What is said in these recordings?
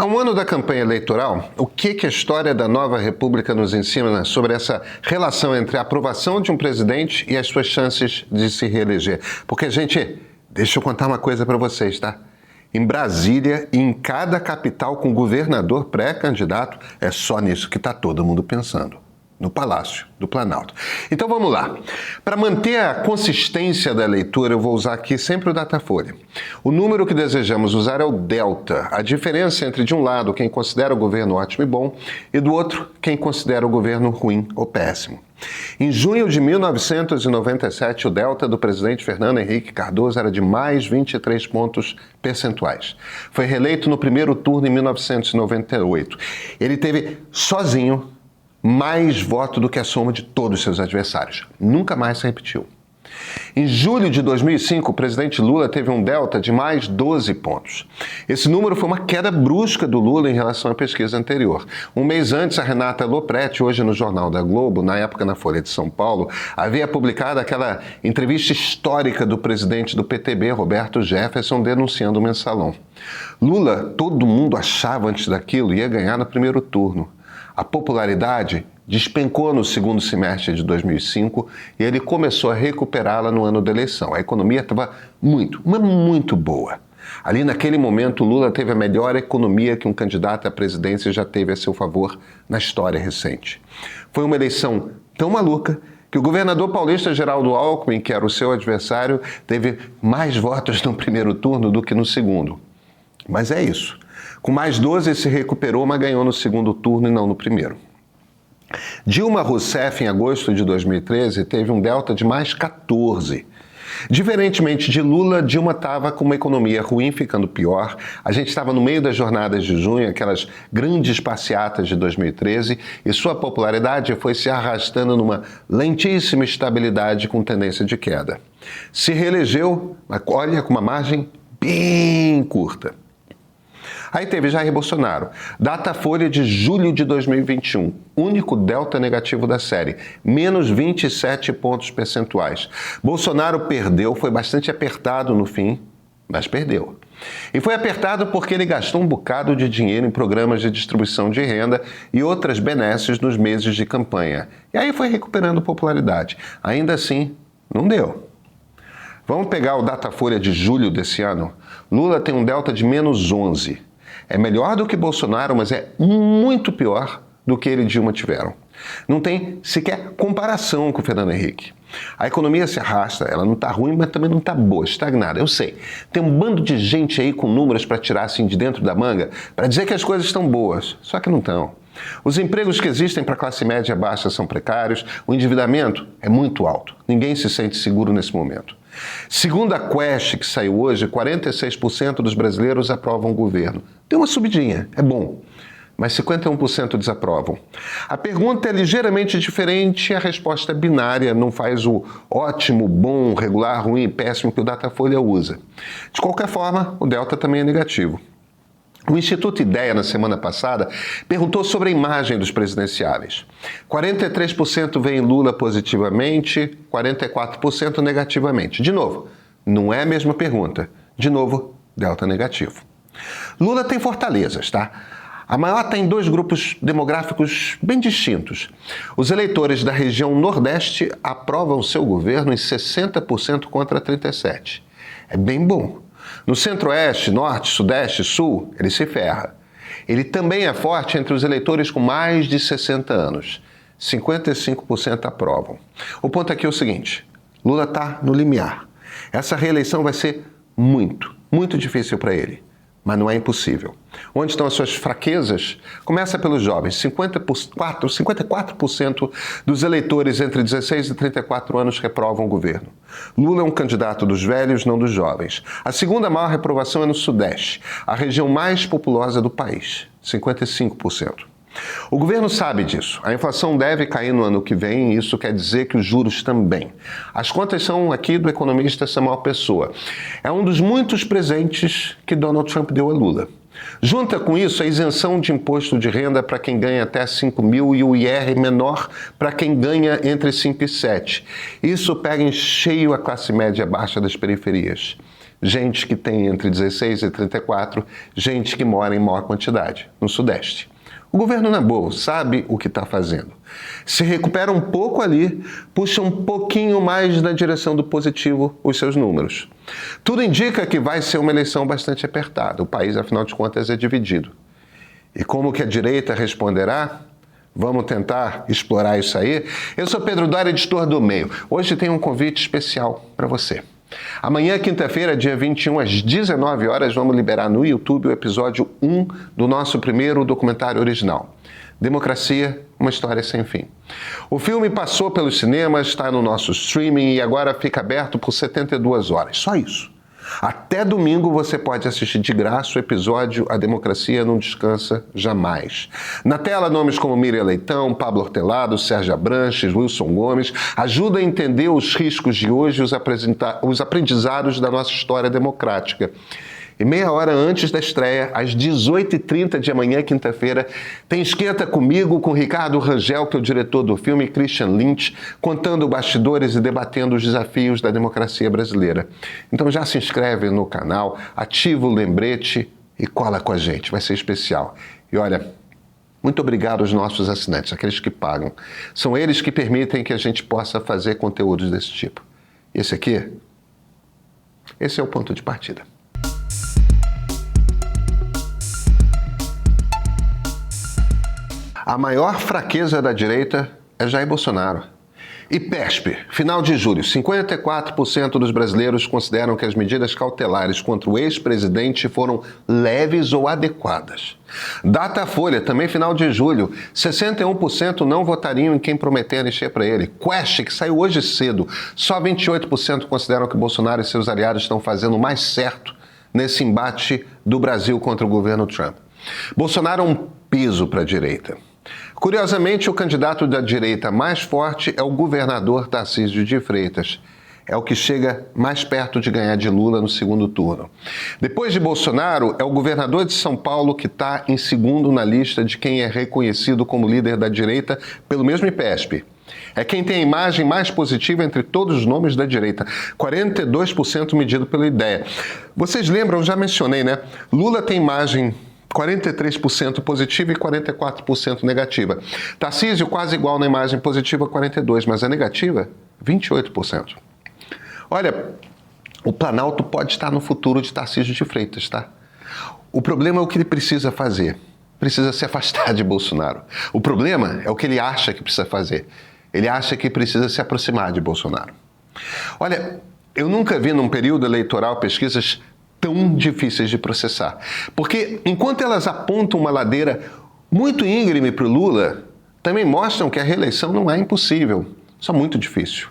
Há um ano da campanha eleitoral, o que a história da nova república nos ensina sobre essa relação entre a aprovação de um presidente e as suas chances de se reeleger? Porque, gente, deixa eu contar uma coisa para vocês, tá? Em Brasília e em cada capital com governador pré-candidato, é só nisso que está todo mundo pensando. No Palácio do Planalto. Então vamos lá. Para manter a consistência da leitura, eu vou usar aqui sempre o Datafolha. O número que desejamos usar é o delta, a diferença entre, de um lado, quem considera o governo ótimo e bom, e do outro, quem considera o governo ruim ou péssimo. Em junho de 1997, o delta do presidente Fernando Henrique Cardoso era de mais 23 pontos percentuais. Foi reeleito no primeiro turno em 1998. Ele teve, sozinho, mais voto do que a soma de todos os seus adversários. Nunca mais se repetiu. Em julho de 2005, o presidente Lula teve um delta de mais 12 pontos. Esse número foi uma queda brusca do Lula em relação à pesquisa anterior. Um mês antes, a Renata Lopretti, hoje no Jornal da Globo, na época na Folha de São Paulo, havia publicado aquela entrevista histórica do presidente do PTB, Roberto Jefferson, denunciando o mensalão. Lula, todo mundo achava antes daquilo, ia ganhar no primeiro turno. A popularidade despencou no segundo semestre de 2005 e ele começou a recuperá-la no ano da eleição. A economia estava muito boa. Ali naquele momento, Lula teve a melhor economia que um candidato à presidência já teve a seu favor na história recente. Foi uma eleição tão maluca que o governador paulista Geraldo Alckmin, que era o seu adversário, teve mais votos no primeiro turno do que no segundo. Mas é isso. Com mais 12 se recuperou, mas ganhou no segundo turno e não no primeiro. Dilma Rousseff, em agosto de 2013, teve um delta de mais 14. Diferentemente de Lula, Dilma estava com uma economia ruim, ficando pior. A gente estava no meio das jornadas de junho, aquelas grandes passeatas de 2013, e sua popularidade foi se arrastando numa lentíssima estabilidade com tendência de queda. Se reelegeu, olha, com uma margem bem curta. Aí teve Jair Bolsonaro, Datafolha de julho de 2021, único delta negativo da série, menos 27 pontos percentuais. Bolsonaro perdeu, foi bastante apertado no fim, mas perdeu. E foi apertado porque ele gastou um bocado de dinheiro em programas de distribuição de renda e outras benesses nos meses de campanha. E aí foi recuperando popularidade. Ainda assim, não deu. Vamos pegar o Datafolha de julho desse ano? Lula tem um delta de menos 11. É melhor do que Bolsonaro, mas é muito pior do que ele e Dilma tiveram. Não tem sequer comparação com o Fernando Henrique. A economia se arrasta, ela não está ruim, mas também não está boa, estagnada. Eu sei, tem um bando de gente aí com números para tirar assim de dentro da manga para dizer que as coisas estão boas, só que não estão. Os empregos que existem para a classe média baixa são precários, o endividamento é muito alto, ninguém se sente seguro nesse momento. Segundo a Quest, que saiu hoje, 46% dos brasileiros aprovam o governo. Tem uma subidinha, é bom, mas 51% desaprovam. A pergunta é ligeiramente diferente e a resposta é binária, não faz o ótimo, bom, regular, ruim e péssimo que o Datafolha usa. De qualquer forma, o delta também é negativo. O Instituto Ideia, na semana passada, perguntou sobre a imagem dos presidenciáveis. 43% veem Lula positivamente, 44% negativamente. De novo, não é a mesma pergunta. De novo, delta negativo. Lula tem fortalezas, tá? A maior está em dois grupos demográficos bem distintos. Os eleitores da região Nordeste aprovam seu governo em 60% contra 37%. É bem bom. No Centro-Oeste, Norte, Sudeste, Sul, ele se ferra. Ele também é forte entre os eleitores com mais de 60 anos. 55% aprovam. O ponto aqui é o seguinte, Lula está no limiar. Essa reeleição vai ser muito difícil para ele. Mas não é impossível. Onde estão as suas fraquezas? Começa pelos jovens. 54% dos eleitores entre 16 e 34 anos reprovam o governo. Lula é um candidato dos velhos, não dos jovens. A segunda maior reprovação é no Sudeste, a região mais populosa do país, 55%. O governo sabe disso. A inflação deve cair no ano que vem e isso quer dizer que os juros também. As contas são aqui do economista Samuel Pessoa. É um dos muitos presentes que Donald Trump deu a Lula. Junta com isso a isenção de imposto de renda para quem ganha até 5 mil e o IR menor para quem ganha entre 5 e 7. Isso pega em cheio a classe média baixa das periferias. gente que tem entre 16 e 34, gente que mora em maior quantidade, no Sudeste. O governo, na boa, sabe o que está fazendo. Se recupera um pouco ali, puxa um pouquinho mais na direção do positivo os seus números. Tudo indica que vai ser uma eleição bastante apertada. O país, afinal de contas, é dividido. E como que a direita responderá? Vamos tentar explorar isso aí? Eu sou Pedro Doria, editor do Meio. Hoje tem um convite especial para você. Amanhã, quinta-feira, dia 21, às 19 horas, vamos liberar no YouTube o episódio 1 do nosso primeiro documentário original, Democracia, uma história sem fim. O filme passou pelos cinemas, está no nosso streaming e agora fica aberto por 72 horas. Só isso. Até domingo você pode assistir de graça o episódio A Democracia Não Descansa Jamais. Na tela, nomes como Miriam Leitão, Pablo Hortelado, Sérgio Abranches, Wilson Gomes ajudam a entender os riscos de hoje e os aprendizados da nossa história democrática. E meia hora antes da estreia, às 18h30 de amanhã, quinta-feira, tem Esquenta Comigo com Ricardo Rangel, que é o diretor do filme, e Christian Lynch, contando bastidores e debatendo os desafios da democracia brasileira. Então já se inscreve no canal, ativa o lembrete e cola com a gente, vai ser especial. E olha, muito obrigado aos nossos assinantes, aqueles que pagam. São eles que permitem que a gente possa fazer conteúdos desse tipo. E esse é o ponto de partida. A maior fraqueza da direita é Jair Bolsonaro. IPESP, final de julho, 54% dos brasileiros consideram que as medidas cautelares contra o ex-presidente foram leves ou adequadas. Datafolha, também final de julho, 61% não votariam em quem prometer anistia para ele. Quest, que saiu hoje cedo, só 28% consideram que Bolsonaro e seus aliados estão fazendo o mais certo nesse embate do Brasil contra o governo Trump. Bolsonaro é um peso para a direita. Curiosamente, o candidato da direita mais forte é o governador Tarcísio de Freitas. É o que chega mais perto de ganhar de Lula no segundo turno. Depois de Bolsonaro, é o governador de São Paulo que está em segundo na lista de quem é reconhecido como líder da direita pelo mesmo IPESP. É quem tem a imagem mais positiva entre todos os nomes da direita, 42% medido pela IDEA. Vocês lembram, já mencionei, né? Lula tem imagem 43% positiva e 44% negativa. Tarcísio quase igual na imagem positiva, 42%, mas a negativa, 28%. Olha, o Planalto pode estar no futuro de Tarcísio de Freitas, tá? O problema é o que ele precisa fazer. Precisa se afastar de Bolsonaro. O problema é o que ele acha que precisa fazer. Ele acha que precisa se aproximar de Bolsonaro. Olha, eu nunca vi num período eleitoral pesquisas tão difíceis de processar. Porque enquanto elas apontam uma ladeira muito íngreme para o Lula, também mostram que a reeleição não é impossível, só muito difícil.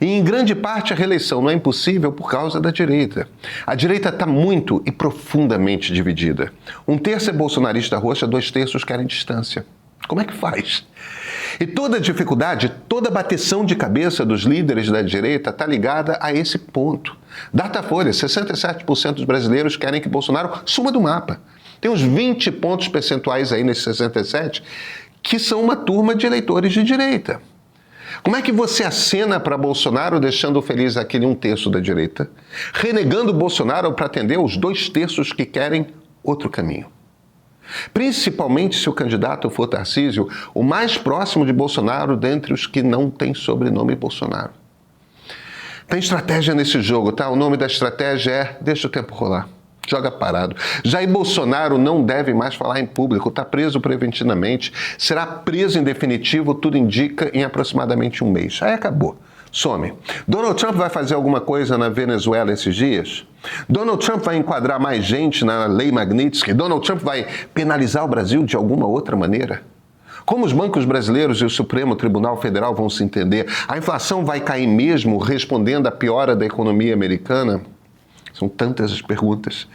E em grande parte a reeleição não é impossível por causa da direita. A direita está muito e profundamente dividida. 1/3 é bolsonarista roxa, 2/3 querem distância. Como é que faz? E toda dificuldade, toda bateção de cabeça dos líderes da direita está ligada a esse ponto. Datafolha, 67% dos brasileiros querem que Bolsonaro suma do mapa. Tem uns 20 pontos percentuais aí nesses 67 que são uma turma de eleitores de direita. Como é que você acena para Bolsonaro deixando feliz aquele 1/3 da direita, renegando Bolsonaro para atender os 2/3 que querem outro caminho? Principalmente se o candidato for Tarcísio, o mais próximo de Bolsonaro dentre os que não têm sobrenome Bolsonaro. Tem estratégia nesse jogo, tá? O nome da estratégia é deixa o tempo rolar, joga parado. Jair Bolsonaro não deve mais falar em público, está preso preventivamente, será preso em definitivo, tudo indica, em aproximadamente um mês. Aí acabou. Some. Donald Trump vai fazer alguma coisa na Venezuela esses dias? Donald Trump vai enquadrar mais gente na Lei Magnitsky? Donald Trump vai penalizar o Brasil de alguma outra maneira? Como os bancos brasileiros e o Supremo Tribunal Federal vão se entender? A inflação vai cair mesmo respondendo à piora da economia americana? São tantas as perguntas.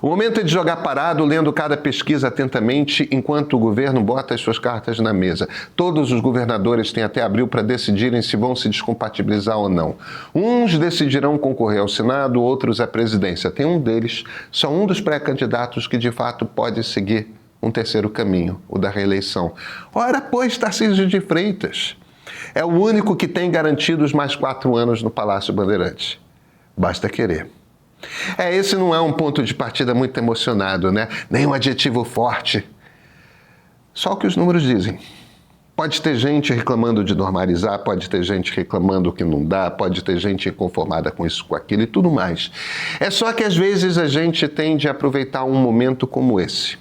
O momento é de jogar parado, lendo cada pesquisa atentamente, enquanto o governo bota as suas cartas na mesa. Todos os governadores têm até abril para decidirem se vão se descompatibilizar ou não. Uns decidirão concorrer ao Senado, outros à presidência. Tem um deles, só um dos pré-candidatos que de fato pode seguir um terceiro caminho, o da reeleição. Ora, pois, Tarcísio de Freitas. É o único que tem garantido os mais 4 anos no Palácio Bandeirantes. Basta querer. Esse não é um ponto de partida muito emocionado, né? Nem um adjetivo forte. Só o que os números dizem. Pode ter gente reclamando de normalizar, pode ter gente reclamando que não dá, pode ter gente inconformada com isso, com aquilo e tudo mais. É só que às vezes a gente tende a aproveitar um momento como esse.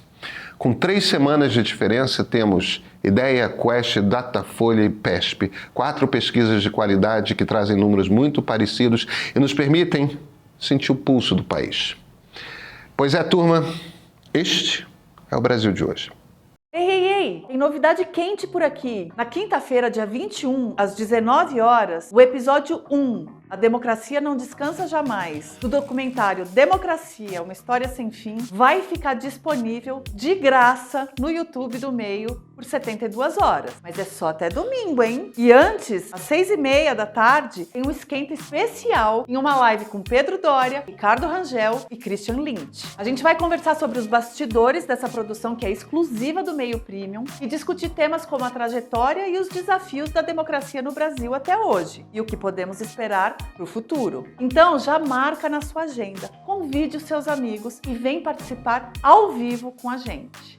Com 3 semanas de diferença, temos Ideia, Quest, Datafolha e PESP. 4 pesquisas de qualidade que trazem números muito parecidos e nos permitem sentir o pulso do país. Pois é, turma, este é o Brasil de hoje. Ei, tem novidade quente por aqui. Na quinta-feira, dia 21, às 19 horas, o episódio 1, A Democracia Não Descansa Jamais, do documentário Democracia, Uma História Sem Fim, vai ficar disponível de graça no YouTube do Meio por 72 horas. Mas é só até domingo, hein? E antes, às 6h30 da tarde, tem um esquenta especial em uma live com Pedro Doria, Ricardo Rangel e Christian Lynch. A gente vai conversar sobre os bastidores dessa produção que é exclusiva do Meio Premium e discutir temas como a trajetória e os desafios da democracia no Brasil até hoje e o que podemos esperar para o futuro. Então já marca na sua agenda, convide os seus amigos e vem participar ao vivo com a gente.